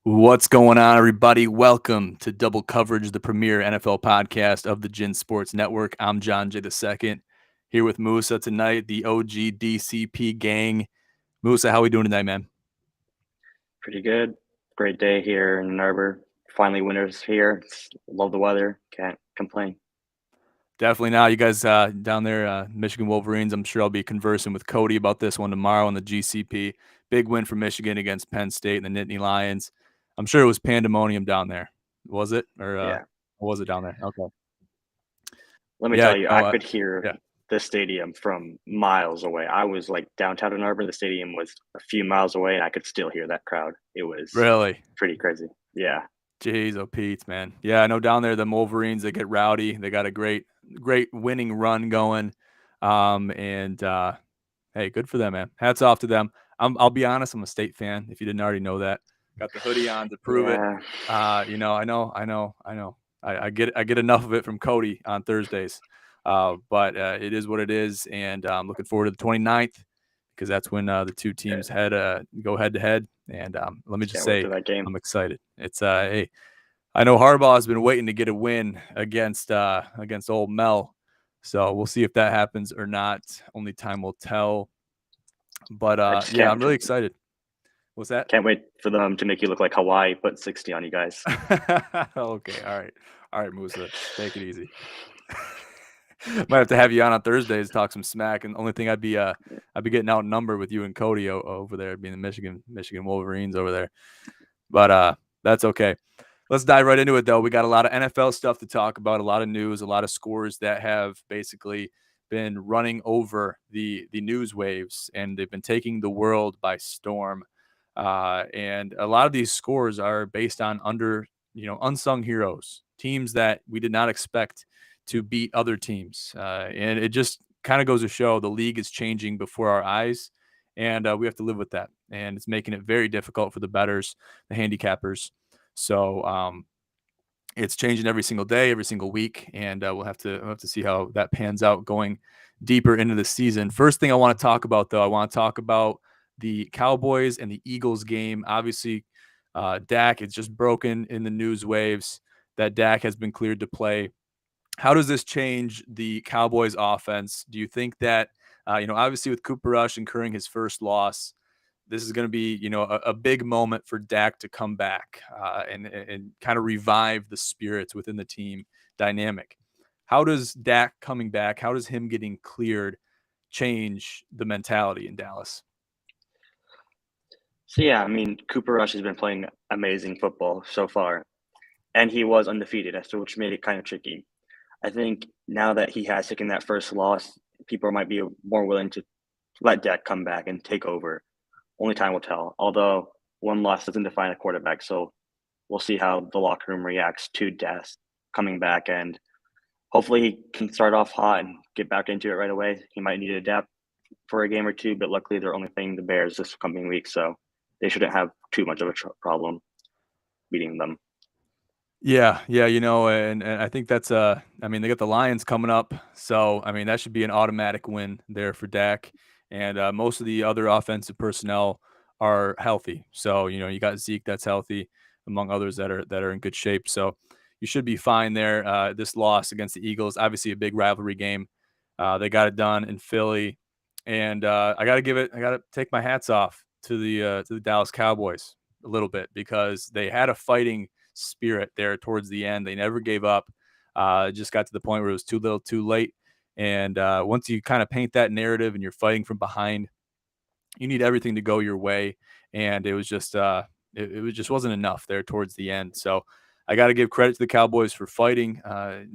What's going on, everybody? Welcome to Double Coverage, the premier NFL podcast of the Gin Sports Network. I'm John J. II, here with Musa tonight, the OG DCP gang. Musa, how we doing tonight, man? Pretty good. Great day here in Ann Arbor. Finally, winter's here. Love the weather. Can't complain. Definitely now. You guys down there, Michigan Wolverines, I'm sure I'll be conversing with Cody about this one tomorrow on the GCP. Big win for Michigan against Penn State and the Nittany Lions. I'm sure it was pandemonium down there. Was it? Or Yeah. was it down there? Okay. Let me Yeah. tell you, I could hear Yeah. the stadium from miles away. I was like downtown Ann Arbor. The stadium was a few miles away, and I could still hear that crowd. It was Really? pretty crazy. Yeah. Jeez, oh Pete, man. Yeah, I know down there the Wolverines, they get rowdy. They got a great winning run going. And hey, good for them, man. Hats off to them. I'll be honest, I'm a State fan, if you didn't already know that. Got the hoodie on to prove it. Yeah. I know. I get enough of it from Cody on Thursdays. But it is what it is, and I'm looking forward to the 29th because that's when the two teams go head to head. And let me just Can't wait say, for that game. I'm excited. It's hey, I know Harbaugh has been waiting to get a win against old Mel, so we'll see if that happens or not. Only time will tell. But I just yeah, can't I'm really excited. What's that? can't wait for them to make you look like Hawaii put 60 on you guys. Okay, all right, Musa, take it easy. Might have to have you on Thursdays to talk some smack. And the only thing I'd be getting outnumbered with you and Cody over there, being the Michigan Wolverines over there. But that's okay. Let's dive right into it, though. We got a lot of NFL stuff to talk about, a lot of news, a lot of scores that have basically been running over the news waves, and they've been taking the world by storm. And a lot of these scores are based on unsung heroes, teams that we did not expect to beat other teams. And it just kind of goes to show the league is changing before our eyes, and we have to live with that. And it's making it very difficult for the bettors, the handicappers. So it's changing every single day, every single week, and we'll have to see how that pans out going deeper into the season. First thing I want to talk about, though, I want to talk about the Cowboys and the Eagles game. Obviously, Dak is just broken in the news waves that Dak has been cleared to play. How does this change the Cowboys offense? Do you think that, obviously with Cooper Rush incurring his first loss, this is going to be, a big moment for Dak to come back and kind of revive the spirits within the team dynamic. How does Dak coming back, how does him getting cleared change the mentality in Dallas? So yeah, I mean, Cooper Rush has been playing amazing football so far, and he was undefeated, so which made it kind of tricky. I think now that he has taken that first loss, people might be more willing to let Dak come back and take over. Only time will tell. Although one loss doesn't define a quarterback, so we'll see how the locker room reacts to Dak coming back, and hopefully he can start off hot and get back into it right away. He might need to adapt for a game or two, but luckily they're only playing the Bears this coming week, so they shouldn't have too much of a problem beating them. Yeah, and I think that's I mean, they got the Lions coming up, so I mean that should be an automatic win there for Dak, and most of the other offensive personnel are healthy. So you got Zeke that's healthy, among others that are in good shape. So you should be fine there. This loss against the Eagles, obviously a big rivalry game. They got it done in Philly, and I got to take my hats off to the Dallas Cowboys a little bit because they had a fighting spirit there towards the end. They never gave up. It just got to the point where it was too little, too late. And once you kind of paint that narrative and you're fighting from behind, you need everything to go your way. And it was just it just wasn't enough there towards the end. So I got to give credit to the Cowboys for fighting.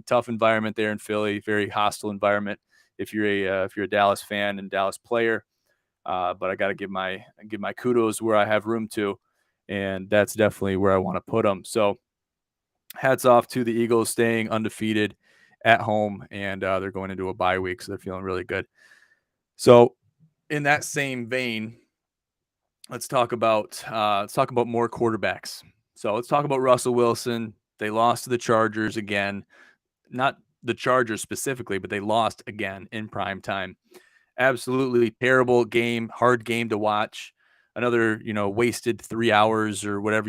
Tough environment there in Philly, very hostile environment. If you're a Dallas fan and Dallas player, but I got to give my kudos where I have room to, and that's definitely where I want to put them. So hats off to the Eagles staying undefeated at home, and they're going into a bye week, so they're feeling really good. So in that same vein, let's talk about more quarterbacks. So let's talk about Russell Wilson. They lost to the Chargers again, not the Chargers specifically, but they lost again in prime time. Absolutely terrible game, hard game to watch. another, wasted 3 hours or whatever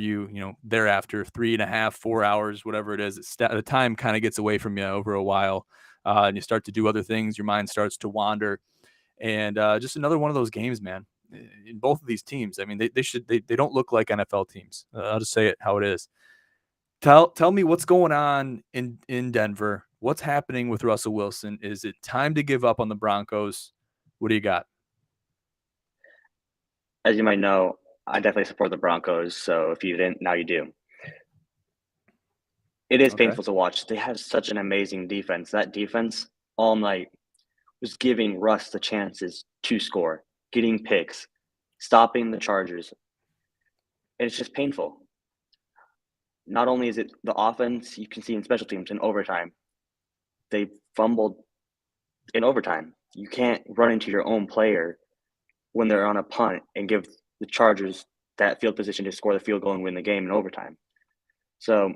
thereafter, 3.5, 4 hours, whatever it is. The time kind of gets away from you over a while, and you start to do other things. Your mind starts to wander, and just another one of those games, man. In both of these teams, I mean, they don't look like NFL teams. I'll just say it how it is. Tell me what's going on in Denver. What's happening with Russell Wilson? Is it time to give up on the Broncos? What do you got? As you might know, I definitely support the Broncos. So if you didn't, now you do. It is Okay. painful to watch. They have such an amazing defense. That defense all night was giving Russ the chances to score, getting picks, stopping the Chargers. And it's just painful. Not only is it the offense, you can see in special teams in overtime, they fumbled in overtime. You can't run into your own player when they're on a punt and give the Chargers that field position to score the field goal and win the game in overtime. So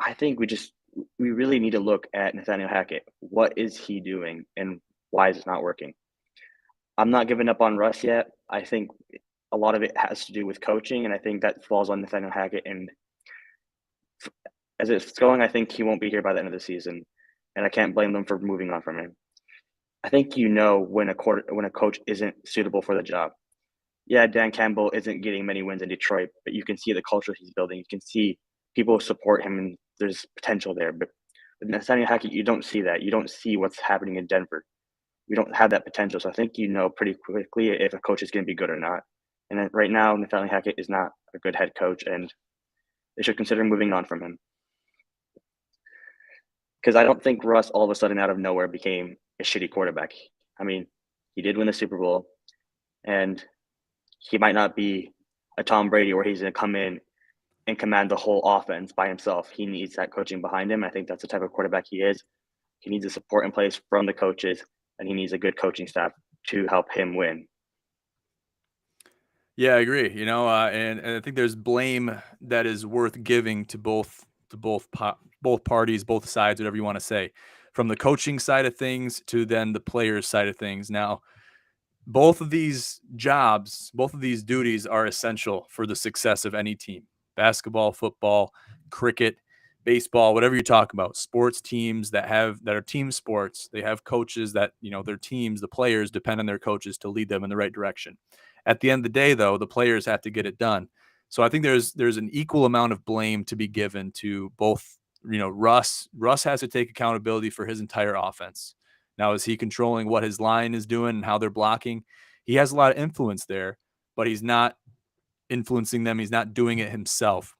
I think we really need to look at Nathaniel Hackett. What is he doing and why is it not working? I'm not giving up on Russ yet. I think a lot of it has to do with coaching, and I think that falls on Nathaniel Hackett. And as it's going, I think he won't be here by the end of the season, and I can't blame them for moving on from him. I think when a coach isn't suitable for the job. Yeah, Dan Campbell isn't getting many wins in Detroit, but you can see the culture he's building. You can see people support him, and there's potential there. But with Nathaniel Hackett, you don't see that. You don't see what's happening in Denver. We don't have that potential. So I think you know pretty quickly if a coach is going to be good or not. And right now, Nathaniel Hackett is not a good head coach, and they should consider moving on from him. Because I don't think Russ all of a sudden out of nowhere became a shitty quarterback. I mean, he did win the Super Bowl, and he might not be a Tom Brady where he's going to come in and command the whole offense by himself. He needs that coaching behind him. I think that's the type of quarterback he is. He needs the support in place from the coaches, and he needs a good coaching staff to help him win. Yeah, I agree. And I think there's blame that is worth giving to both parties, both sides, whatever you want to say, from the coaching side of things to then the players side of things. Now, both of these jobs, both of these duties are essential for the success of any team. Basketball, football, cricket, baseball, whatever you talk about, sports teams that are team sports, they have coaches that, their teams, the players depend on their coaches to lead them in the right direction. At the end of the day, though, the players have to get it done. So I think there's an equal amount of blame to be given to both. Russ has to take accountability for his entire offense. Now, is he controlling what his line is doing and how they're blocking? He has a lot of influence there, but he's not influencing them. He's not doing it himself.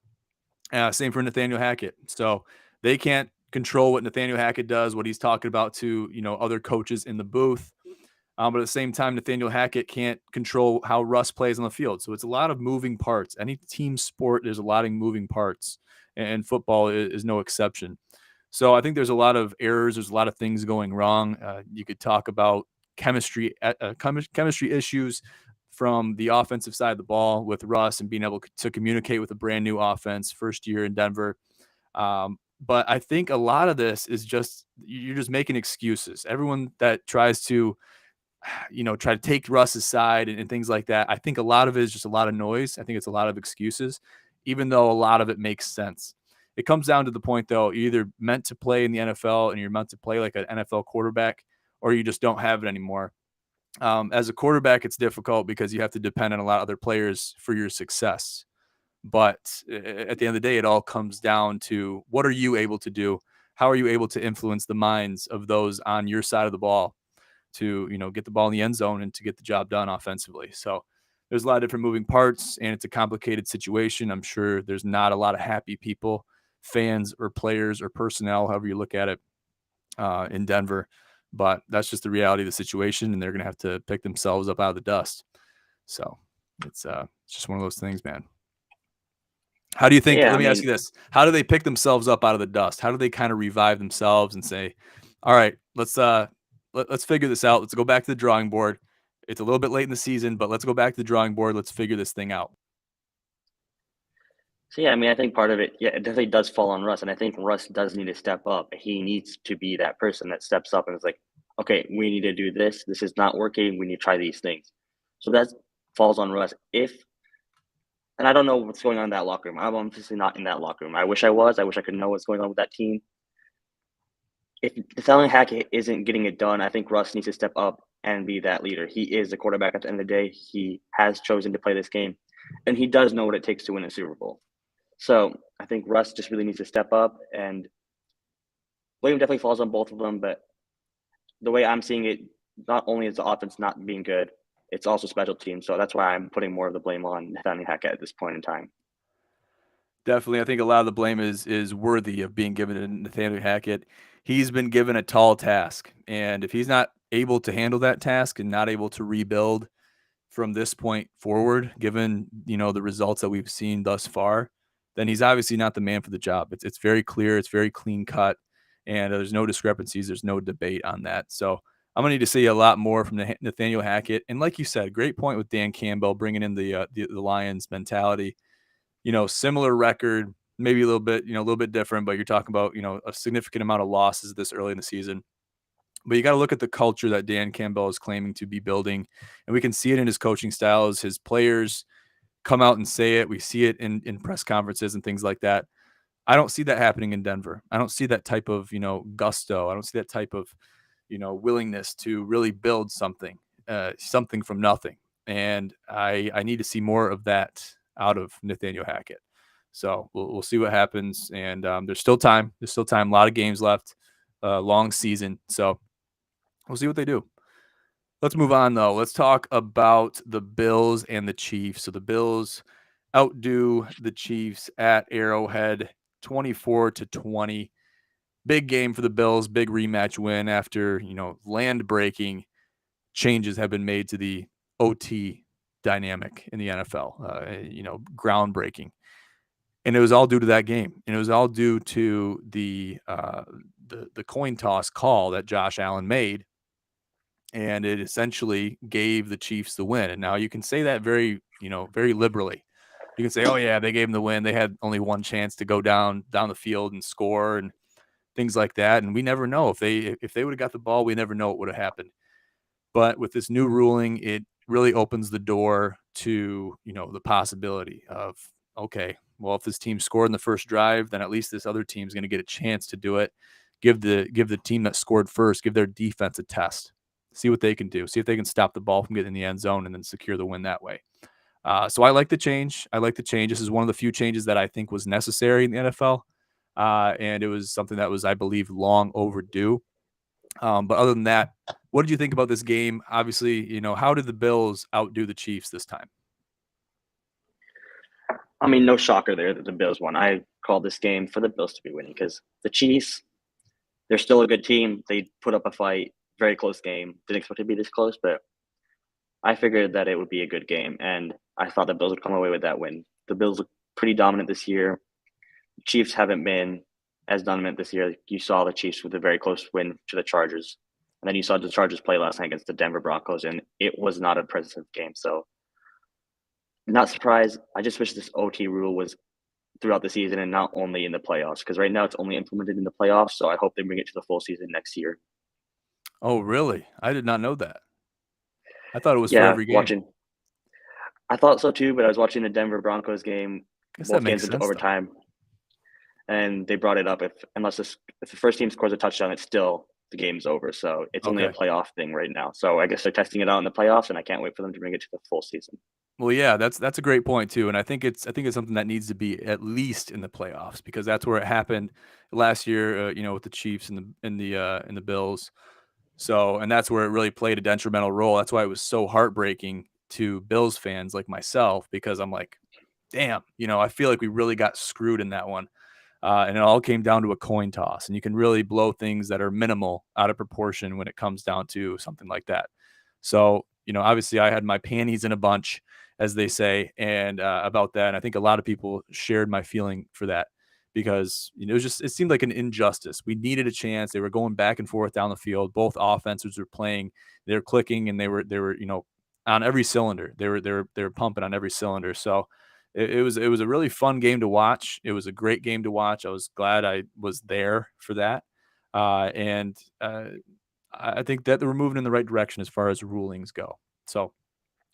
Same for Nathaniel Hackett. So they can't control what Nathaniel Hackett does, what he's talking about to, other coaches in the booth. But at the same time, Nathaniel Hackett can't control how Russ plays on the field. So it's a lot of moving parts. Any team sport, there's a lot of moving parts, and football is no exception. So I think there's a lot of errors. There's a lot of things going wrong. You could talk about chemistry issues from the offensive side of the ball with Russ and being able to communicate with a brand new offense, first year in Denver. But I think a lot of this is you're just making excuses. Everyone that tries to try to take Russ's side and things like that. I think a lot of it is just a lot of noise. I think it's a lot of excuses, even though a lot of it makes sense. It comes down to the point, though, you're either meant to play in the NFL and you're meant to play like an NFL quarterback, or you just don't have it anymore. As a quarterback, it's difficult because you have to depend on a lot of other players for your success. But at the end of the day, it all comes down to what are you able to do? How are you able to influence the minds of those on your side of the ball to, get the ball in the end zone and to get the job done offensively? So there's a lot of different moving parts, and it's a complicated situation. I'm sure there's not a lot of happy people, fans or players or personnel, however you look at it, in Denver. But that's just the reality of the situation, and they're going to have to pick themselves up out of the dust. So it's just one of those things, man. How do you think? Yeah, Let I me ask mean, you this: how do they pick themselves up out of the dust? How do they kind of revive themselves and say, "All right, let's figure this out. Let's go back to the drawing board. It's a little bit late in the season, but let's go back to the drawing board. Let's figure this thing out." so yeah, I mean, I think part of it, yeah, it definitely does fall on Russ, and I think Russ does need to step up. He needs to be that person that steps up and is like, okay, we need to do this. This is not working. We need to try these things. So that falls on Russ. If And I don't know what's going on in that locker room. I'm obviously not in that locker room. I wish I was. I wish I could know what's going on with that team. If Nathaniel Hackett isn't getting it done, I think Russ needs to step up and be that leader. He is the quarterback at the end of the day. He has chosen to play this game, and he does know what it takes to win a Super Bowl. So I think Russ just really needs to step up, and William definitely falls on both of them. But the way I'm seeing it, not only is the offense not being good, it's also special teams. So that's why I'm putting more of the blame on Nathaniel Hackett at this point in time. Definitely, I think a lot of the blame is worthy of being given to Nathaniel Hackett. He's been given a tall task, and if he's not able to handle that task and not able to rebuild from this point forward, given the results that we've seen thus far, then he's obviously not the man for the job. It's very clear, it's very clean cut, and there's no discrepancies, there's no debate on that. So I'm gonna need to see a lot more from Nathaniel Hackett. And like you said, great point with Dan Campbell bringing in the Lions mentality. Similar record, maybe a little bit different, but you're talking about a significant amount of losses this early in the season. But you got to look at the culture that Dan Campbell is claiming to be building. And we can see it in his coaching styles. His players come out and say it. We see it in press conferences and things like that. I don't see that happening in Denver. I don't see that type of, gusto. I don't see that type of, willingness to really build something from nothing. And I need to see more of that out of Nathaniel Hackett. So we'll see what happens. And there's still time. There's still time. A lot of games left. Long season. So we'll see what they do. Let's move on, though. Let's talk about the Bills and the Chiefs. So the Bills outdo the Chiefs at Arrowhead 24-20. Big game for the Bills, big rematch win after, land-breaking changes have been made to the OT dynamic in the NFL, groundbreaking. And it was all due to that game. And it was all due to the coin toss call that Josh Allen made, and it essentially gave the Chiefs the win. And now you can say that very liberally. You can say, "Oh yeah, they gave them the win. They had only one chance to go down the field and score and things like that." And we never know if they would have got the ball. We never know what would have happened. But with this new ruling, it really opens the door to the possibility of, okay, well, if this team scored in the first drive, then at least this other team's going to get a chance to do it. Give the team that scored first, give their defense a test. See what they can do. See if they can stop the ball from getting in the end zone and then secure the win that way. So I like the change. This is one of the few changes that I think was necessary in the NFL. And it was something that was, I believe, long overdue. But other than that, what did you think about this game? Obviously, how did the Bills outdo the Chiefs this time? I mean, no shocker there that the Bills won. I called this game for the Bills to be winning because the Chiefs, they're still a good team. They put up a fight, very close game. Didn't expect it to be this close, but I figured that it would be a good game, and I thought the Bills would come away with that win. The Bills look pretty dominant this year. The Chiefs haven't been as dominant this year. You saw the Chiefs with a very close win to the Chargers, and then you saw the Chargers play last night against the Denver Broncos, and it was not a impressive game. So, not surprised. I just wish this OT rule was throughout the season and not only in the playoffs, because right now it's only implemented in the playoffs. So I hope they bring it to the full season next year. Oh, really? I did not know that. I thought it was for Yeah, every game. watching. I thought so too, but I was watching the Denver Broncos game. I guess that Both makes games into sense, though. overtime, and they brought it up. If the first team scores a touchdown, it's still the game's over. So it's only a Okay. playoff thing right now. So I guess they're testing it out in the playoffs, and I can't wait for them to bring it to the full season. Well, yeah, that's a great point too, and I think it's something that needs to be at least in the playoffs because that's where it happened last year. With the Chiefs and the Bills. So, and that's where it really played a detrimental role. That's why it was so heartbreaking to Bills fans like myself because I'm like, damn, I feel like we really got screwed in that one. And it all came down to a coin toss, and you can really blow things that are minimal out of proportion when it comes down to something like that. So, obviously, I had my panties in a bunch, as they say, and about that. And I think a lot of people shared my feeling for that because it seemed like an injustice. We needed a chance. They were going back and forth down the field. Both offenses were playing. They were clicking, and they were on every cylinder. They were pumping on every cylinder. So it was a really fun game to watch. It was a great game to watch. I was glad I was there for that. And I think that we're moving in the right direction as far as rulings go. So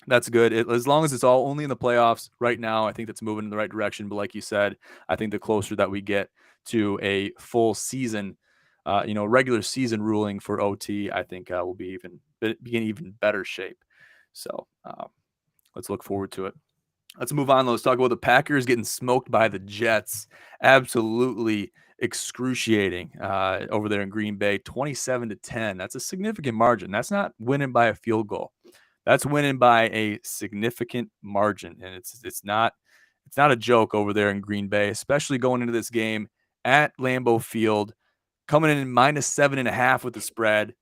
That's good. As long as it's all only in the playoffs right now, I think that's moving in the right direction. But like you said, I think the closer that we get to a full season, regular season ruling for OT, I think we'll be in even better shape. So let's look forward to it. Let's move on. Let's talk about the Packers getting smoked by the Jets. Absolutely excruciating over there in Green Bay, 27-10. That's a significant margin. That's not winning by a field goal. That's winning by a significant margin, and it's not a joke over there in Green Bay, especially going into this game at Lambeau Field, coming in -7.5 with the spread.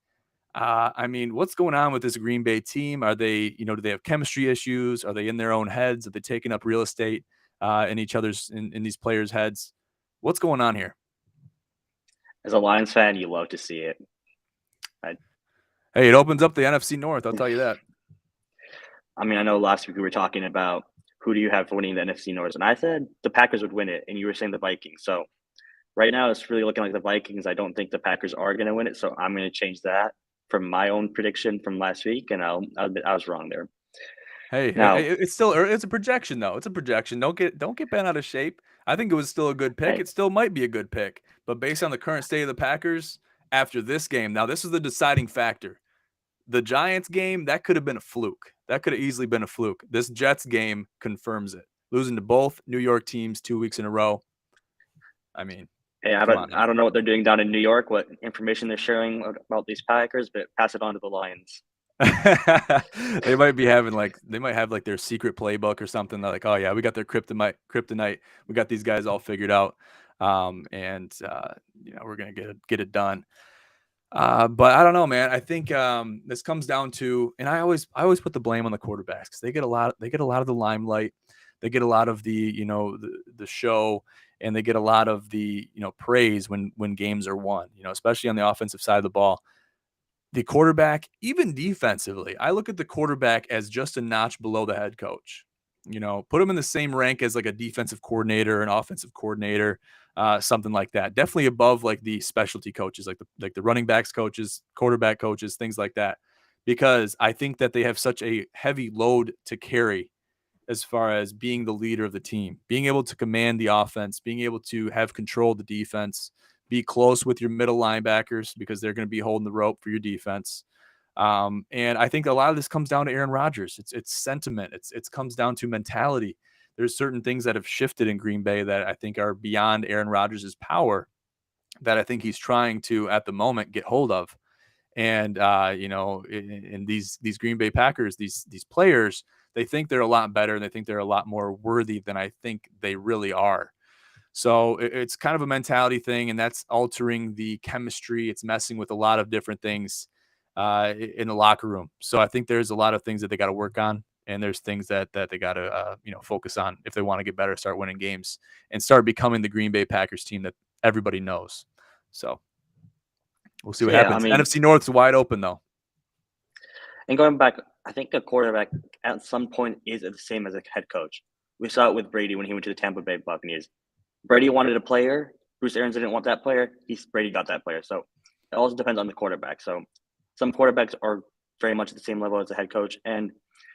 I mean, what's going on with this Green Bay team? Are they, do they have chemistry issues? Are they in their own heads? Are they taking up real estate in these players' heads? What's going on here? As a Lions fan, you love to see it. Hey, it opens up the NFC North. I'll tell you that. I mean, I know last week we were talking about who do you have for winning the NFC North, and I said the Packers would win it, and you were saying the Vikings. So right now, it's really looking like the Vikings. I don't think the Packers are going to win it, so I'm going to change that from my own prediction from last week, and I was wrong there. Hey, Now, it's a projection though. It's a projection. Don't get bent out of shape. I think it was still a good pick. hey, It still might be a good pick, but based on the current state of the Packers after this game, now this is the deciding factor. The Giants game, that could have been a fluke. That could have easily been a fluke. This Jets game confirms it. Losing to both New York teams 2 weeks in a row. I mean, hey, come on now. I don't know what they're doing down in New York, what information they're sharing about these Packers, but pass it on to the Lions. They might have like their secret playbook or something. They're like, oh yeah, we got their kryptonite. We got these guys all figured out. We're gonna get it done. But I don't know, man. I think this comes down to, and I always put the blame on the quarterbacks because they get a lot of the limelight, they get a lot of the the show, and they get a lot of the praise when games are won. Especially on the offensive side of the ball. The quarterback, even defensively, I look at the quarterback as just a notch below the head coach. Put him in the same rank as like a defensive coordinator, an offensive coordinator, something like that. Definitely above like the specialty coaches, like the running backs coaches, quarterback coaches, things like that. Because I think that they have such a heavy load to carry as far as being the leader of the team, being able to command the offense, being able to have control of the defense, be close with your middle linebackers because they're going to be holding the rope for your defense. And I think a lot of this comes down to Aaron Rodgers. It's sentiment. It comes down to mentality. There's certain things that have shifted in Green Bay that I think are beyond Aaron Rodgers' power that I think he's trying to at the moment get hold of. And in these Green Bay Packers, these players, they think they're a lot better and they think they're a lot more worthy than I think they really are. So it's kind of a mentality thing, and that's altering the chemistry. It's messing with a lot of different things in the locker room. So I think there's a lot of things that they got to work on, and there's things that they got to focus on if they want to get better, start winning games, and start becoming the Green Bay Packers team that everybody knows. So we'll see what yeah, I happens. mean, NFC North's wide open though. and going back, I think a quarterback at some point is the same as a head coach. We saw it with Brady when he went to the Tampa Bay Buccaneers. Brady wanted a player. Bruce Arians didn't want that player. Brady got that player. So it also depends on the quarterback. So some quarterbacks are very much at the same level as the head coach, and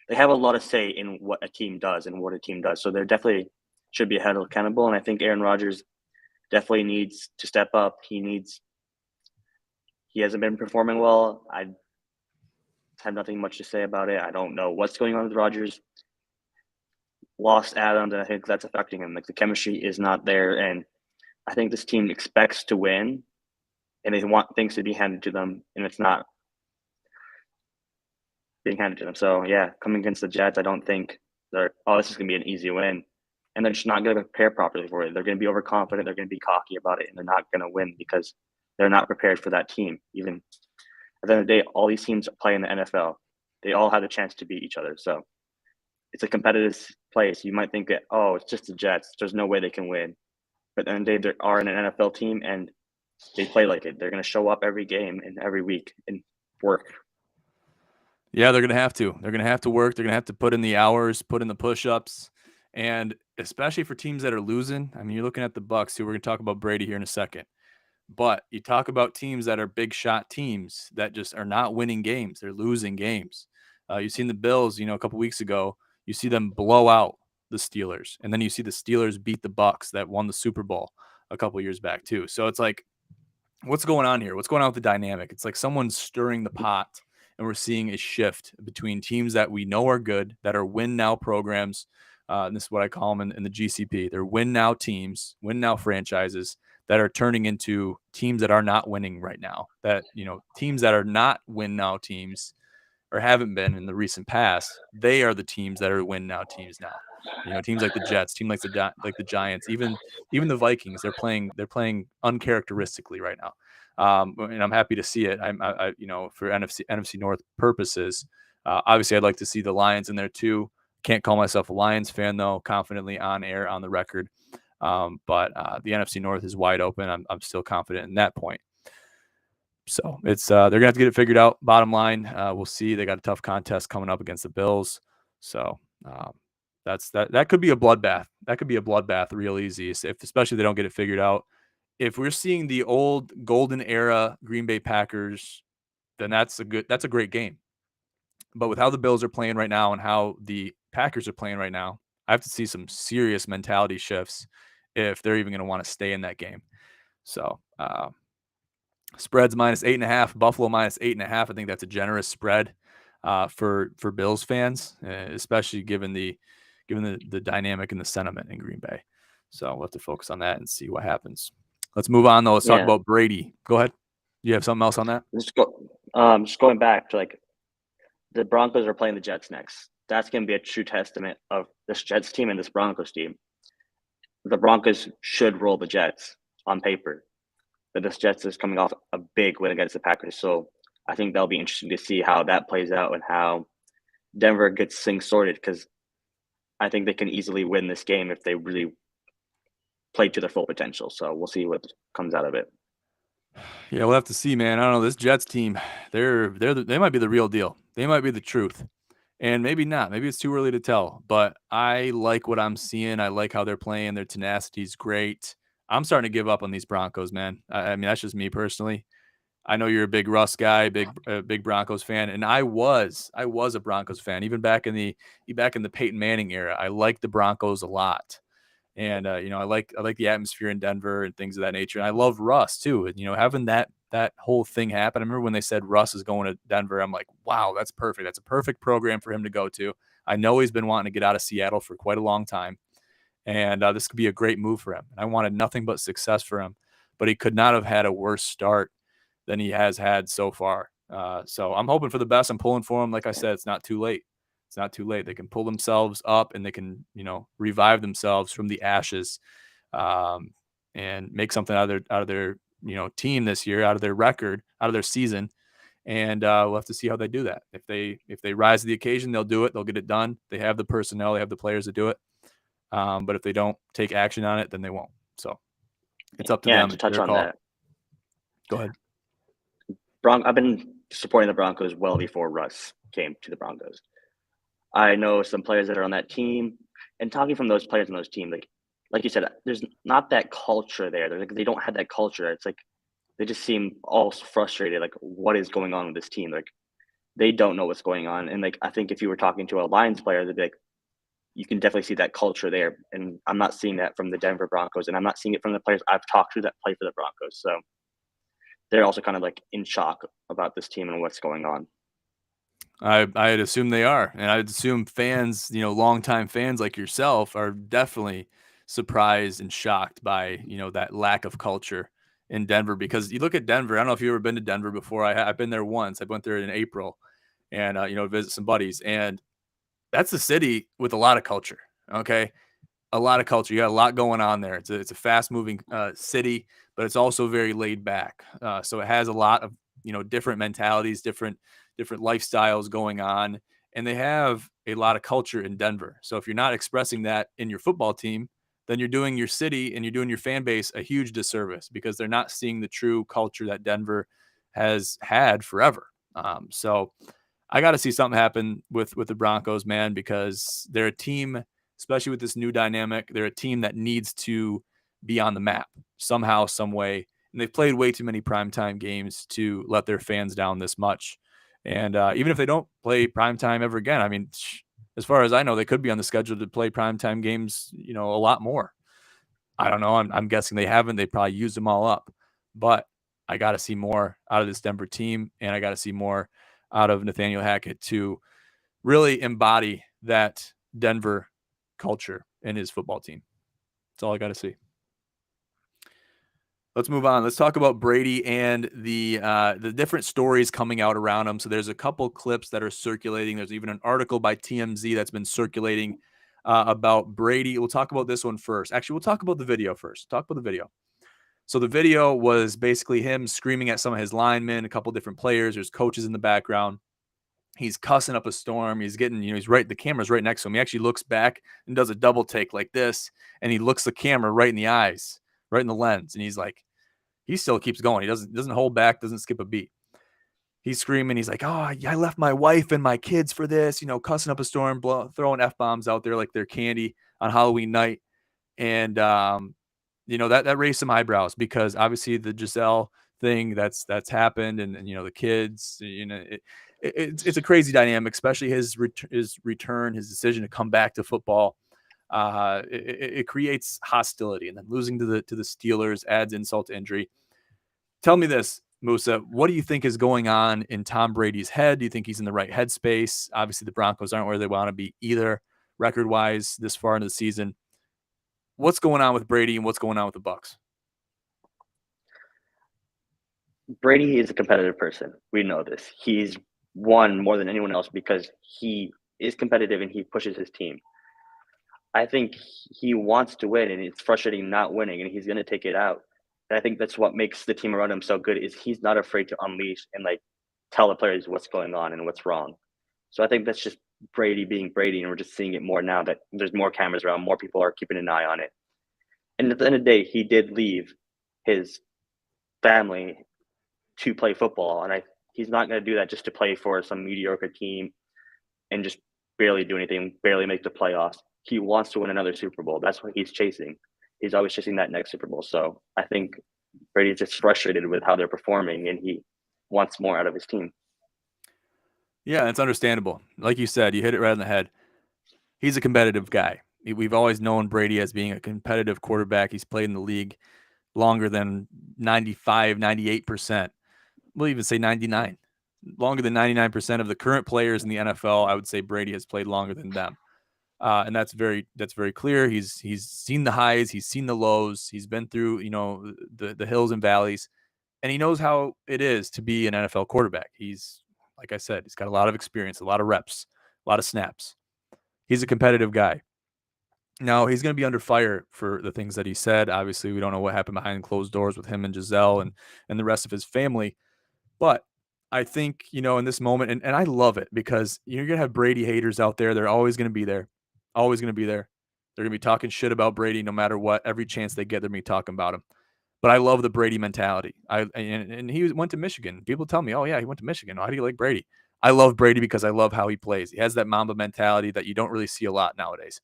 they have a lot of say in what a team does and what a team does. So they definitely should be held accountable. And I think Aaron Rodgers definitely needs to step up. He hasn't been performing well. I have nothing much to say about it. I don't know what's going on with Rodgers. Lost Adams, and I think that's affecting him. Like the chemistry is not there, and I think this team expects to win, and they want things to be handed to them, and it's not being handed to them. So yeah, coming against the Jets, I don't think this is gonna be an easy win. And they're just not gonna prepare properly for it. They're gonna be overconfident, they're gonna be cocky about it, and they're not gonna win because they're not prepared for that team. Even at the end of the day, all these teams play in the NFL. They all have a chance to beat each other. So it's a competitive place. You might think that, oh, it's just the Jets. There's no way they can win. But at the end of the day, they are an NFL team and they play like it. They're going to show up every game and every week and work. Yeah, they're gonna have to. They're gonna have to work. They're gonna have to put in the hours, put in the push-ups, and especially for teams that are losing. I mean, you're looking at the Bucks, who we're gonna talk about Brady here in a second. But you talk about teams that are big shot teams that just are not winning games. They're losing games. You've seen the Bills, a couple weeks ago. You see them blow out the Steelers, and then you see the Steelers beat the Bucks that won the Super Bowl a couple years back too. So it's like, what's going on here? What's going on with the dynamic? It's like someone's stirring the pot, and we're seeing a shift between teams that we know are good, that are win now programs. And this is what I call them in the GCP. They're win now teams, win now franchises that are turning into teams that are not winning right now. That, teams that are not win now teams or haven't been in the recent past, they are the teams that are win now teams now. Teams like the Jets, teams like the Giants, even the Vikings, they're playing uncharacteristically right now. And I'm happy to see it. For NFC North purposes, obviously I'd like to see the Lions in there too. Can't call myself a Lions fan though, confidently on air, on the record. But the NFC North is wide open. I'm still confident in that point. So it's they're gonna have to get it figured out. Bottom line, we'll see. They got a tough contest coming up against the Bills. So that could be a bloodbath. That could be a bloodbath real easy, especially if they don't get it figured out. If we're seeing the old golden era Green Bay Packers, then that's a great game. But with how the Bills are playing right now and how the Packers are playing right now, I have to see some serious mentality shifts if they're even going to want to stay in that game. So spreads -8.5, Buffalo -8.5. I think that's a generous spread for Bills fans, especially given the dynamic and the sentiment in Green Bay. So we'll have to focus on that and see what happens. Let's move on though. Let's talk about Brady. Go ahead. You have something else on that? Just going back to the Broncos are playing the Jets next. That's going to be a true testament of this Jets team and this Broncos team. The Broncos should roll the Jets on paper, but this Jets is coming off a big win against the Packers. So I think that'll be interesting to see how that plays out and how Denver gets things sorted, because I think they can easily win this game if they really play to their full potential. So we'll see what comes out of it. Yeah, we'll have to see, man. I don't know. This Jets team, they might be the real deal. They might be the truth. And maybe not. Maybe it's too early to tell. But I like what I'm seeing. I like how they're playing. Their tenacity is great. I'm starting to give up on these Broncos, man. I mean, that's just me personally. I know you're a big Russ guy, big Broncos fan, and I was a Broncos fan even back in the Peyton Manning era. I liked the Broncos a lot. And I like the atmosphere in Denver and things of that nature. And I love Russ too. And having that whole thing happen. I remember when they said Russ is going to Denver. I'm like, wow, that's perfect. That's a perfect program for him to go to. I know he's been wanting to get out of Seattle for quite a long time, and this could be a great move for him. And I wanted nothing but success for him, but he could not have had a worse start than he has had so far. So I'm hoping for the best. I'm pulling for him. Like I said, it's not too late. It's not too late. They can pull themselves up and they can, revive themselves from the ashes, and make something out of their team this year, out of their record, out of their season. And we'll have to see how they do that. If they rise to the occasion, they'll do it. They'll get it done. They have the personnel. They have the players to do it. But if they don't take action on it, then they won't. So it's up to them. To touch on that. Go ahead. I've been supporting the Broncos well before Russ came to the Broncos. I know some players that are on that team, and talking from those players on those teams, like you said, there's not that culture there. They don't have that culture. It's like they just seem all frustrated. Like, what is going on with this team? Like, they don't know what's going on. And I think if you were talking to a Lions player, they'd be like, you can definitely see that culture there. And I'm not seeing that from the Denver Broncos, and I'm not seeing it from the players I've talked to that play for the Broncos. So they're also kind of in shock about this team and what's going on. I'd assume they are. And I'd assume fans, longtime fans like yourself are definitely surprised and shocked by, that lack of culture in Denver. Because you look at Denver, I don't know if you've ever been to Denver before. I've been there once. I went there in April and, visit some buddies. And that's a city with a lot of culture, okay? A lot of culture. You got a lot going on there. It's a fast-moving city, but it's also very laid back. So it has a lot of, different mentalities, different lifestyles going on, and they have a lot of culture in Denver. So if you're not expressing that in your football team, then you're doing your city and you're doing your fan base a huge disservice, because they're not seeing the true culture that Denver has had forever. So I got to see something happen with the Broncos, man, because they're a team, especially with this new dynamic, they're a team that needs to be on the map somehow, some way. And they've played way too many primetime games to let their fans down this much. And even if they don't play primetime ever again, I mean, as far as I know, they could be on the schedule to play primetime games, a lot more. I don't know. I'm guessing they haven't. They probably used them all up. But I got to see more out of this Denver team, and I got to see more out of Nathaniel Hackett to really embody that Denver culture in his football team. That's all I got to see. Let's move on. Let's talk about Brady and the different stories coming out around him. So there's a couple clips that are circulating. There's even an article by TMZ that's been circulating about Brady. We'll talk about this one first. Actually, we'll talk about the video first. Talk about the video. So the video was basically him screaming at some of his linemen, a couple different players. There's coaches in the background. He's cussing up a storm. He's getting, he's right. The camera's right next to him. He actually looks back and does a double take like this, and he looks the camera right in the eyes, right in the lens, and he's like, he still keeps going. He doesn't hold back, doesn't skip a beat. He's screaming. He's like, "Oh, I left my wife and my kids for this," cussing up a storm, throwing F-bombs out there like they're candy on Halloween night. And, that raised some eyebrows because obviously the Giselle thing that's happened and the kids, it's a crazy dynamic, especially his return, his decision to come back to football. It creates hostility, and then losing to the Steelers adds insult to injury. Tell me this, Musa, what do you think is going on in Tom Brady's head? Do you think he's in the right headspace? Obviously, the Broncos aren't where they want to be either, record-wise, this far into the season. What's going on with Brady and what's going on with the Bucs? Brady is a competitive person. We know this. He's won more than anyone else because he is competitive and he pushes his team. I think he wants to win, and it's frustrating not winning, and he's going to take it out. And I think that's what makes the team around him so good is he's not afraid to unleash and tell the players what's going on and what's wrong. So I think that's just Brady being Brady, and we're just seeing it more now that there's more cameras around, more people are keeping an eye on it. And at the end of the day, he did leave his family to play football, and he's not going to do that just to play for some mediocre team and just barely do anything, barely make the playoffs. He wants to win another Super Bowl. That's what he's chasing. He's always chasing that next Super Bowl. So I think Brady's just frustrated with how they're performing, and he wants more out of his team. Yeah, it's understandable. Like you said, you hit it right on the head. He's a competitive guy. We've always known Brady as being a competitive quarterback. He's played in the league longer than 95, 98%. We'll even say 99. Longer than 99% of the current players in the NFL, I would say Brady has played longer than them. And that's very clear. He's seen the highs, he's seen the lows, he's been through, the hills and valleys, and he knows how it is to be an NFL quarterback. He's, like I said, he's got a lot of experience, a lot of reps, a lot of snaps. He's a competitive guy. Now, he's going to be under fire for the things that he said. Obviously, we don't know what happened behind closed doors with him and Giselle and the rest of his family. But I think, in this moment, and I love it because you're going to have Brady haters out there. They're always going to be there. Always going to be there. They're going to be talking shit about Brady no matter what. Every chance they get, they're going to be talking about him. But I love the Brady mentality. And he went to Michigan. People tell me, oh, yeah, he went to Michigan. Why do you like Brady? I love Brady because I love how he plays. He has that Mamba mentality that you don't really see a lot nowadays.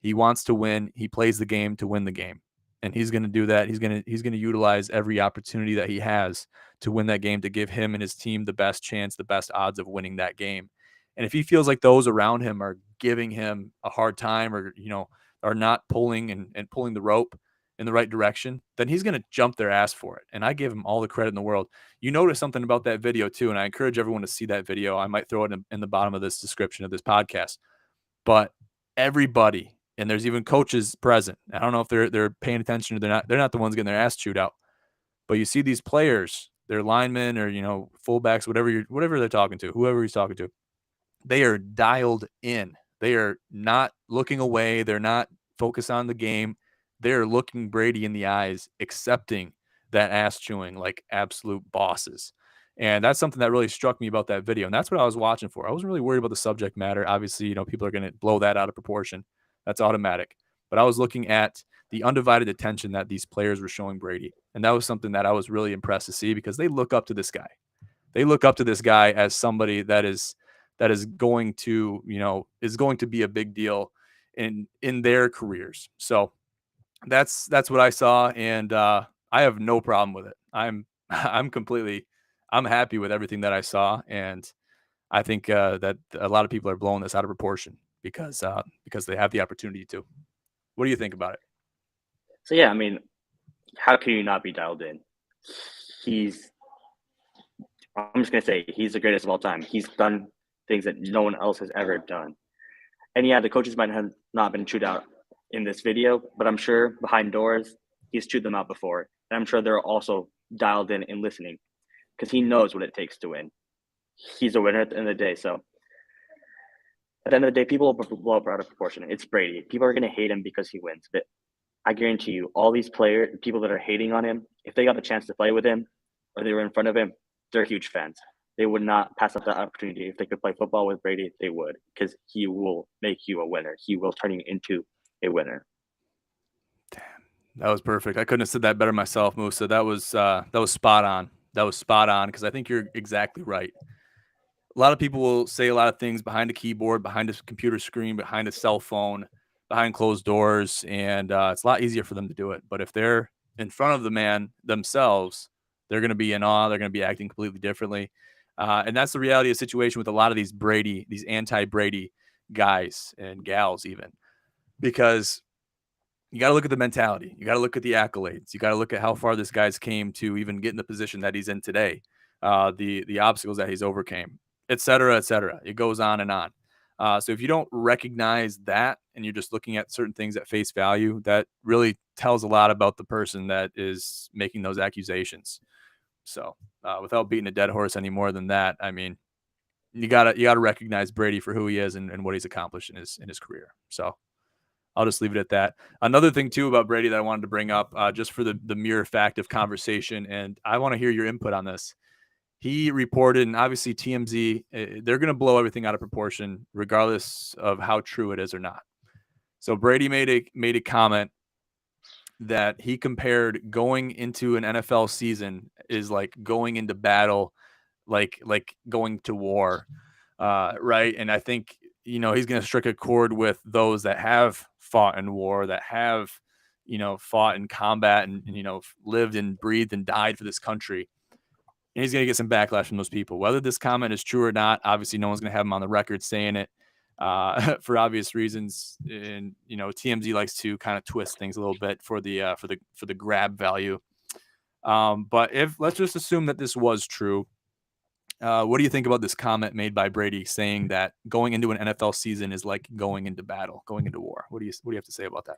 He wants to win. He plays the game to win the game. And he's going to do that. He's going to utilize every opportunity that he has to win that game, to give him and his team the best chance, the best odds of winning that game. And if he feels like those around him are giving him a hard time or, are not pulling and pulling the rope in the right direction, then he's going to jump their ass for it. And I give him all the credit in the world. You notice something about that video too, and I encourage everyone to see that video. I might throw it in the bottom of this description of this podcast. But everybody, and there's even coaches present, I don't know if they're paying attention or they're not the ones getting their ass chewed out. But you see these players, they're linemen or, fullbacks, whatever they're talking to, whoever he's talking to, they are dialed in. They are not looking away. They're not focused on the game. They're looking Brady in the eyes, accepting that ass chewing like absolute bosses. And that's something that really struck me about that video. And that's what I was watching for. I wasn't really worried about the subject matter. Obviously, people are going to blow that out of proportion. That's automatic. But I was looking at the undivided attention that these players were showing Brady. And that was something that I was really impressed to see because they look up to this guy. They look up to this guy as somebody that is going to, is going to be a big deal in their careers. So that's what I saw, and I have no problem with it. I'm completely I'm happy with everything that I saw, and I think that a lot of people are blowing this out of proportion because they have the opportunity to. What do you think about it? So yeah, I mean, how can you not be dialed in? He's I'm just gonna say he's the greatest of all time. He's done things that no one else has ever done. And yeah, the coaches might have not been chewed out in this video, but I'm sure behind doors he's chewed them out before. And I'm sure they're also dialed in and listening because he knows what it takes to win. He's a winner at the end of the day. So at the end of the day, people will blow up out of proportion. It's Brady. People are going to hate him because he wins. But I guarantee you, all these people that are hating on him, if they got the chance to play with him or they were in front of him, they're huge fans. They would not pass up that opportunity. If they could play football with Brady, they would, because he will make you a winner. He will turn you into a winner. Damn, that was perfect. I couldn't have said that better myself, Musa. That was spot on. That was spot on because I think you're exactly right. A lot of people will say a lot of things behind a keyboard, behind a computer screen, behind a cell phone, behind closed doors, and it's a lot easier for them to do it. But if they're in front of the man themselves, they're going to be in awe. They're going to be acting completely differently, and that's the reality of the situation with a lot of these anti-Brady guys and gals, even because you got to look at the mentality. You got to look at the accolades. You got to look at how far this guy's came to even get in the position that he's in today, the obstacles that he's overcame, et cetera, et cetera. It goes on and on. So if you don't recognize that and you're just looking at certain things at face value, that really tells a lot about the person that is making those accusations. So without beating a dead horse any more than that, I mean, you gotta recognize Brady for who he is and what he's accomplished in his career. So I'll just leave it at that. Another thing too about Brady that I wanted to bring up, just for the mere fact of conversation, and I want to hear your input on this. He reported, and obviously TMZ, they're going to blow everything out of proportion, regardless of how true it is or not. So Brady made a comment that he compared going into an NFL season is like going into battle, like going to war, right? And I think he's going to strike a chord with those that have fought in war, that have fought in combat, and lived and breathed and died for this country. And he's going to get some backlash from those people. Whether this comment is true or not, obviously no one's going to have him on the record saying it for obvious reasons. And TMZ likes to kind of twist things a little bit for the grab value. But let's just assume that this was true. What do you think about this comment made by Brady saying that going into an NFL season is like going into battle, going into war? What do you have to say about that?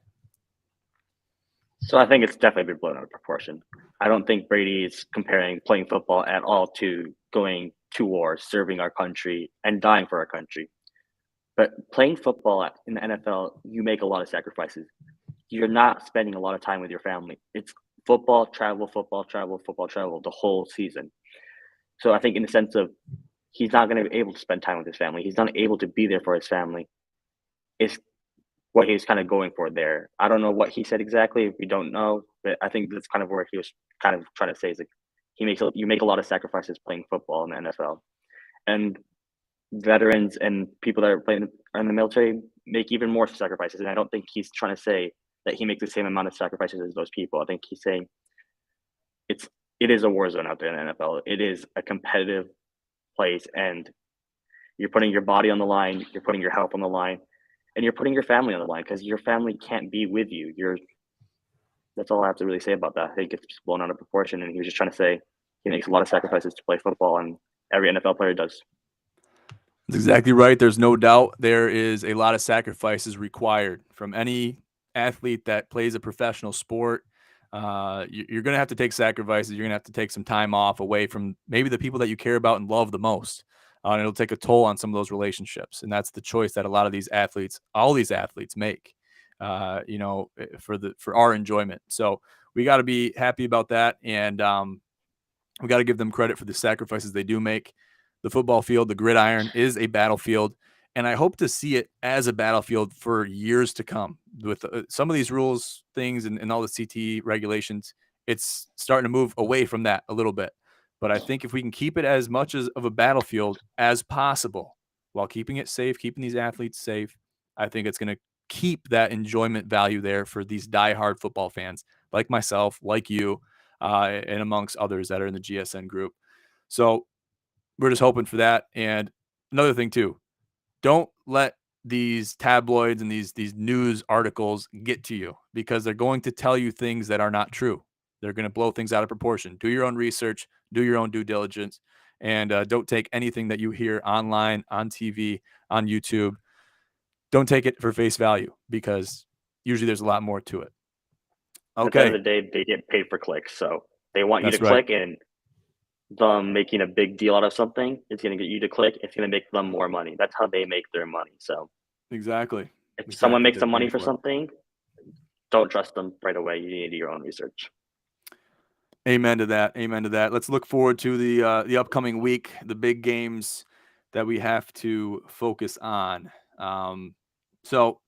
So I think it's definitely been blown out of proportion. I don't think Brady is comparing playing football at all to going to war, serving our country, and dying for our country. But playing football in the NFL, you make a lot of sacrifices. You're not spending a lot of time with your family. It's football, travel, football, travel, football, travel the whole season. So I think in the sense of he's not going to be able to spend time with his family. He's not able to be there for his family. It's what he's kind of going for there. I don't know what he said exactly. We don't know, but I think that's kind of where he was kind of trying to say is like you make a lot of sacrifices playing football in the NFL, and veterans and people that are playing in the military make even more sacrifices. And I don't think he's trying to say that he makes the same amount of sacrifices as those people. I think he's saying it is a war zone out there in the NFL. It is a competitive place, and you're putting your body on the line, you're putting your health on the line, and you're putting your family on the line because your family can't be with you. That's all I have to really say about that. I think it's just blown out of proportion, and he was just trying to say he makes a lot of sacrifices to play football, and every NFL player does. That's exactly right. There's no doubt there is a lot of sacrifices required from any athlete that plays a professional sport. You're going to have to take sacrifices. You're going to have to take some time off away from maybe the people that you care about and love the most. And it'll take a toll on some of those relationships. And that's the choice that a lot of these athletes, all these athletes make, for our enjoyment. So we got to be happy about that. And we got to give them credit for the sacrifices they do make. The football field, the gridiron, is a battlefield. And I hope to see it as a battlefield for years to come. With some of these rules, things, and all the CTE regulations, it's starting to move away from that a little bit. But I think if we can keep it as much of a battlefield as possible while keeping it safe, keeping these athletes safe, I think it's going to keep that enjoyment value there for these diehard football fans like myself, like you, and amongst others that are in the GSN group. So we're just hoping for that. And another thing too, don't let these tabloids and these news articles get to you, because they're going to tell you things that are not true. They're going to blow things out of proportion. Do your own research, do your own due diligence, and don't take anything that you hear online, on TV, on YouTube. Don't take it for face value, because usually there's a lot more to it. At the end Okay, of the day, they get paid for clicks, so they want you to that's right. click, and them making a big deal out of something is going to get you to click. It's going to make them more money. That's how they make their money. So Exactly. if someone Exactly. makes They're some money paid for for it. something, don't trust them right away. You need to do your own research. Amen to that. Amen to that. Let's look forward to the upcoming week, the big games that we have to focus on. So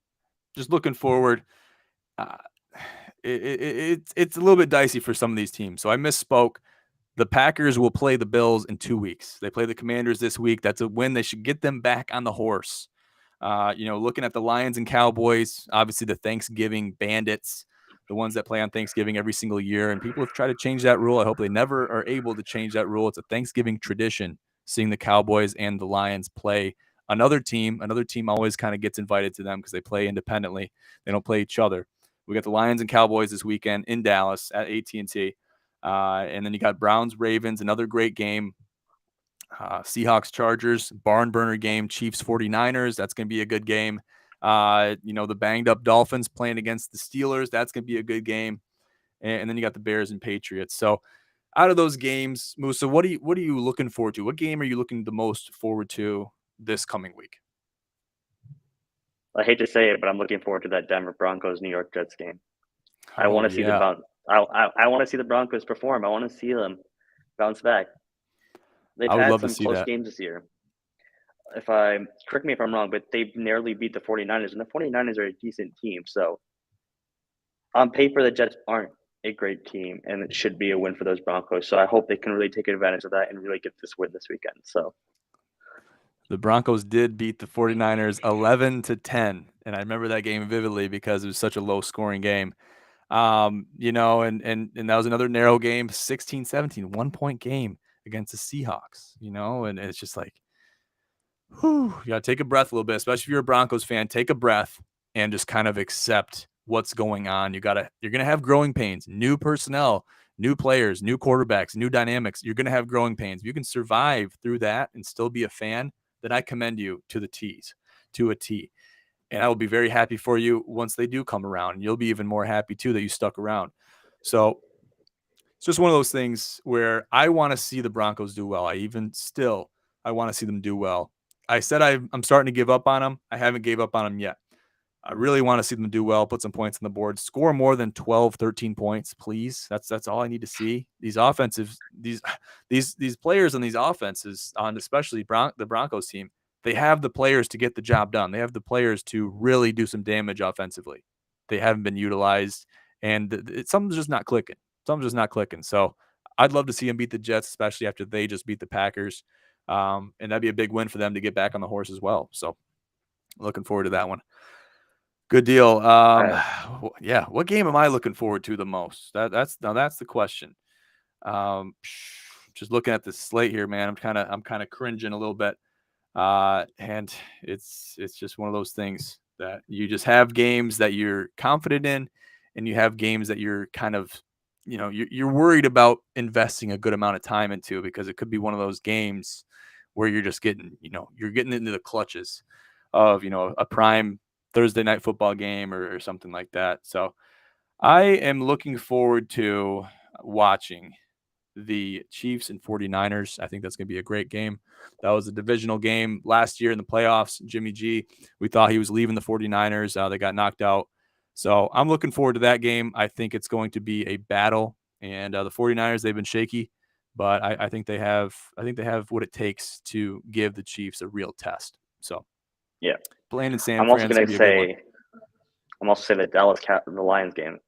just looking forward. Uh, it's a little bit dicey for some of these teams. So I misspoke. The Packers will play the Bills in 2 weeks. They play the Commanders this week. That's a win. They should get them back on the horse. Looking at the Lions and Cowboys, obviously the Thanksgiving bandits, the ones that play on Thanksgiving every single year. And people have tried to change that rule. I hope they never are able to change that rule. It's a Thanksgiving tradition, seeing the Cowboys and the Lions play another team. Another team always kind of gets invited to them because they play independently. They don't play each other. We got the Lions and Cowboys this weekend in Dallas at AT&T. And then you got Browns, Ravens, another great game. Seahawks, Chargers, barn burner game. Chiefs, 49ers. That's going to be a good game. The banged up Dolphins playing against the Steelers. That's going to be a good game. And then you got the Bears and Patriots. So out of those games, Musa, what are you looking forward to? What game are you looking the most forward to this coming week? I hate to say it, but I'm looking forward to that Denver Broncos New York Jets game. I Oh, want to see the yeah. I want to see the Broncos perform. I want to see them bounce back. They've I would had love to some see close that. games this year. Correct me if I'm wrong, but they've narrowly beat the 49ers, and the 49ers are a decent team. So on paper, the Jets aren't a great team, and it should be a win for those Broncos. So I hope they can really take advantage of that and really get this win this weekend. So The Broncos did beat the 49ers 11-10. And I remember that game vividly because it was such a low scoring game. And that was another narrow game, 16-17, 1 point game against the Seahawks, and it's just like, whew, you got to take a breath a little bit, especially if you're a Broncos fan. Take a breath and just kind of accept what's going on. You're going to have growing pains, new personnel, new players, new quarterbacks, new dynamics. You're going to have growing pains. If you can survive through that and still be a fan, then I commend you to a T. And I will be very happy for you once they do come around. You'll be even more happy too that you stuck around. So it's just one of those things where I want to see the Broncos do well. I want to see them do well. I said I'm starting to give up on them. I haven't gave up on them yet. I really want to see them do well, put some points on the board, score more than 12, 13 points, please. That's all I need to see. These offensive, these players on these offenses, on especially the Broncos team, they have the players to get the job done. They have the players to really do some damage offensively. They haven't been utilized, and something's just not clicking. So I'd love to see them beat the Jets, especially after they just beat the Packers. And that'd be a big win for them to get back on the horse as well. So looking forward to that one. Good deal. uh, Yeah. What game am I looking forward to the most? That's the question. Just looking at this slate here, man, I'm kind of cringing a little bit. And it's just one of those things that you just have games that you're confident in, and you have games that you're kind of, you're worried about investing a good amount of time into, because it could be one of those games where you're just getting into the clutches of, a prime Thursday night football game or something like that. So I am looking forward to watching the Chiefs and 49ers. I think that's going to be a great game. That was a divisional game last year in the playoffs. Jimmy G, we thought he was leaving the 49ers. They got knocked out. So I'm looking forward to that game. I think it's going to be a battle. And the 49ers, they've been shaky, but I think they have what it takes to give the Chiefs a real test. So yeah, playing in San I'm also Fran's going going to to be a good one. say the Lions game.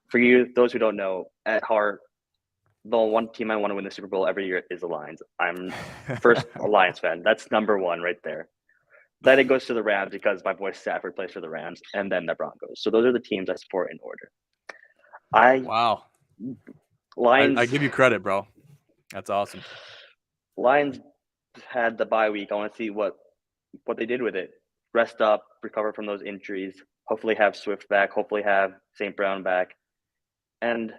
For you, those who don't know, at heart, the one team I want to win the Super Bowl every year is the Lions. I'm first a Lions fan. That's number one right there. Then it goes to the Rams because my boy Stafford plays for the Rams, and then the Broncos. So those are the teams I support in order. I Wow. I Lions give you credit, bro. That's awesome. Lions had the bye week. I want to see what they did with it. Rest up, recover from those injuries. Hopefully have Swift back. Hopefully have St. Brown back. And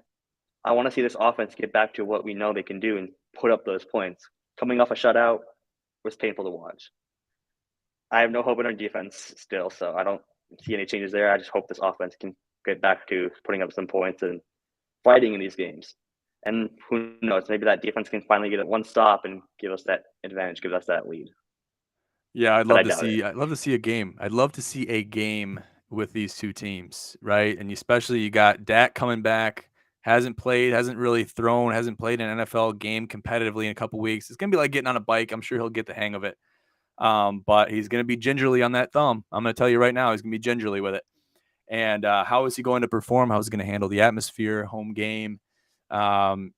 I want to see this offense get back to what we know they can do and put up those points. Coming off a shutout was painful to watch. I have no hope in our defense still, so I don't see any changes there. I just hope this offense can get back to putting up some points and fighting in these games. And who knows, maybe that defense can finally get it one stop and give us that advantage, give us that lead. Yeah, But I doubt it. I'd love to see a game. I'd love to see a game with these two teams, right? And especially you got Dak coming back, hasn't played, hasn't really thrown, hasn't played an NFL game competitively in a couple weeks. It's gonna be like getting on a bike. I'm sure he'll get the hang of it. But he's gonna be gingerly on that thumb. I'm gonna tell you right now, he's gonna be gingerly with it. And how is he going to perform? How is he going to handle the atmosphere, home game? Um,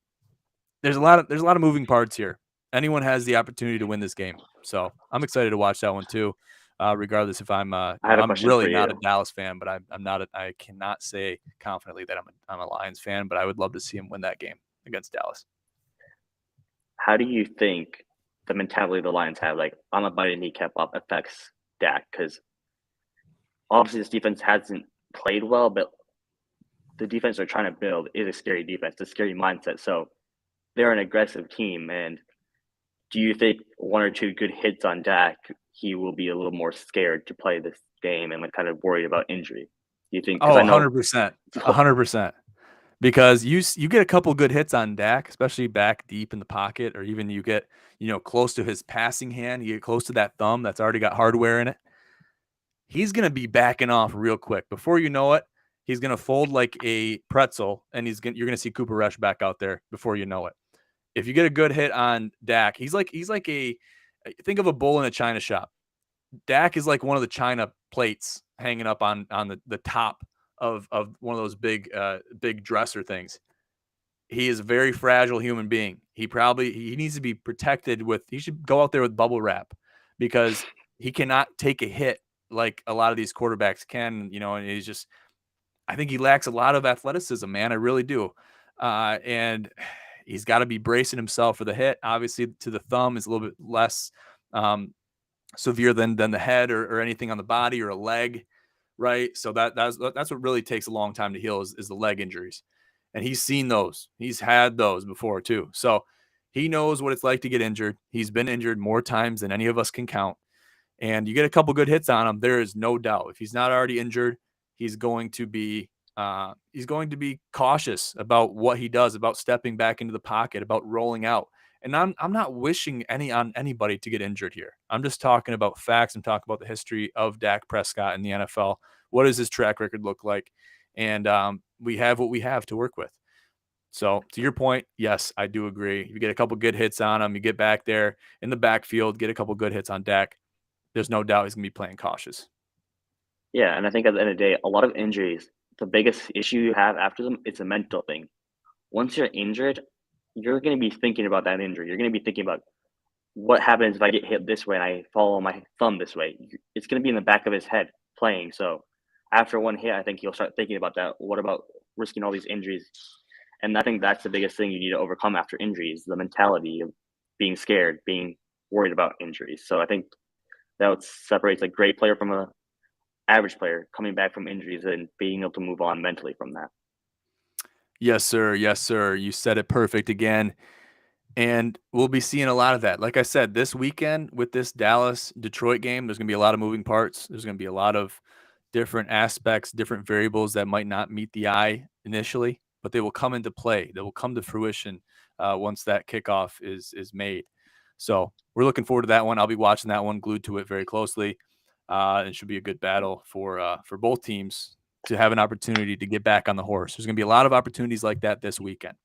there's a lot of moving parts here. Anyone has the opportunity to win this game, so I'm excited to watch that one too. Regardless if I'm, I had a I'm question really for not a you. Dallas fan, but I'm not. I cannot say confidently that I'm a Lions fan, but I would love to see him win that game against Dallas. How do you think the mentality the Lions have, like on a bite kneecap up, affects Dak? Because obviously this defense hasn't played well, but the defense they're trying to build is a scary defense, a scary mindset. So they're an aggressive team. And do you think one or two good hits on Dak, he will be a little more scared to play this game and like kind of worried about injury? Do you think? Because Oh, I know 100%, 100%. Because you get a couple good hits on Dak, especially back deep in the pocket, or even you get close to his passing hand, you get close to that thumb that's already got hardware in it. He's gonna be backing off real quick. Before you know it, he's gonna fold like a pretzel, and you're gonna see Cooper Rush back out there before you know it. If you get a good hit on Dak, he's like a think of a bull in a china shop. Dak is like one of the china plates hanging up on the top of one of those big dresser things. He is a very fragile human being. He needs to be protected he should go out there with bubble wrap because he cannot take a hit like a lot of these quarterbacks can, and I think he lacks a lot of athleticism, man. I really do. And he's got to be bracing himself for the hit. Obviously, to the thumb is a little bit less um, severe than the head or anything on the body or a leg, right? So that's what really takes a long time to heal is the leg injuries. And he's seen those. He's had those before too. So he knows what it's like to get injured. He's been injured more times than any of us can count. And you get a couple good hits on him, there is no doubt. If he's not already injured, he's going to be cautious about what he does, about stepping back into the pocket, about rolling out. And I'm not wishing on anybody to get injured here. I'm just talking about facts. I'm talking about the history of Dak Prescott in the NFL. What does his track record look like? And we have what we have to work with. So to your point, yes, I do agree. You get a couple good hits on him, you get back there in the backfield, get a couple good hits on Dak. There's no doubt he's going to be playing cautious. Yeah, and I think at the end of the day, a lot of injuries, the biggest issue you have after them, it's a mental thing. Once you're injured, you're going to be thinking about that injury. You're going to be thinking about what happens if I get hit this way and I follow my thumb this way. It's going to be in the back of his head playing. So after one hit, I think he'll start thinking about that. What about risking all these injuries? And I think that's the biggest thing you need to overcome after injuries, the mentality of being scared, being worried about injuries. So I think that separates a great player from a average player coming back from injuries and being able to move on mentally from that. Yes, sir. Yes, sir. You said it perfect again. And we'll be seeing a lot of that. Like I said, this weekend with this Dallas Detroit game, there's going to be a lot of moving parts. There's going to be a lot of different aspects, different variables that might not meet the eye initially, but they will come into play. They will come to fruition once that kickoff is made. So we're looking forward to that one. I'll be watching that one, glued to it very closely. It should be a good battle for both teams to have an opportunity to get back on the horse. There's going to be a lot of opportunities like that this weekend.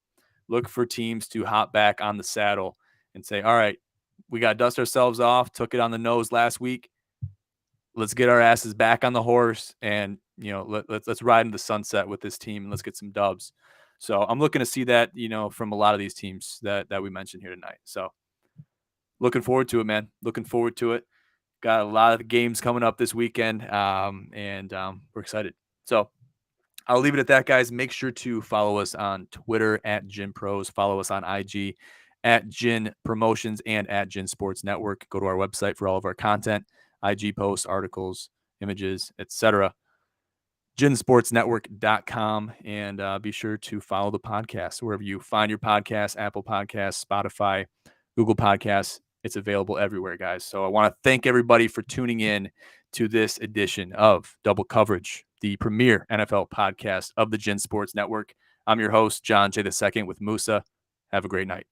Look for teams to hop back on the saddle and say, all right, we got to dust ourselves off, took it on the nose last week. Let's get our asses back on the horse and, let's ride into the sunset with this team and let's get some dubs. So I'm looking to see that, from a lot of these teams that we mentioned here tonight. So looking forward to it, man. Looking forward to it. Got a lot of games coming up this weekend, and we're excited. So I'll leave it at that, guys. Make sure to follow us on Twitter at Gin Pros. Follow us on IG at Gin Promotions and at Gin Sports Network. Go to our website for all of our content, IG posts, articles, images, etc. GinSportsNetwork.com, and be sure to follow the podcast wherever you find your podcasts, Apple Podcasts, Spotify, Google Podcasts. It's available everywhere, guys. So I want to thank everybody for tuning in to this edition of Double Coverage, the premier NFL podcast of the Gin Sports Network. I'm your host, John J. II with Musa. Have a great night.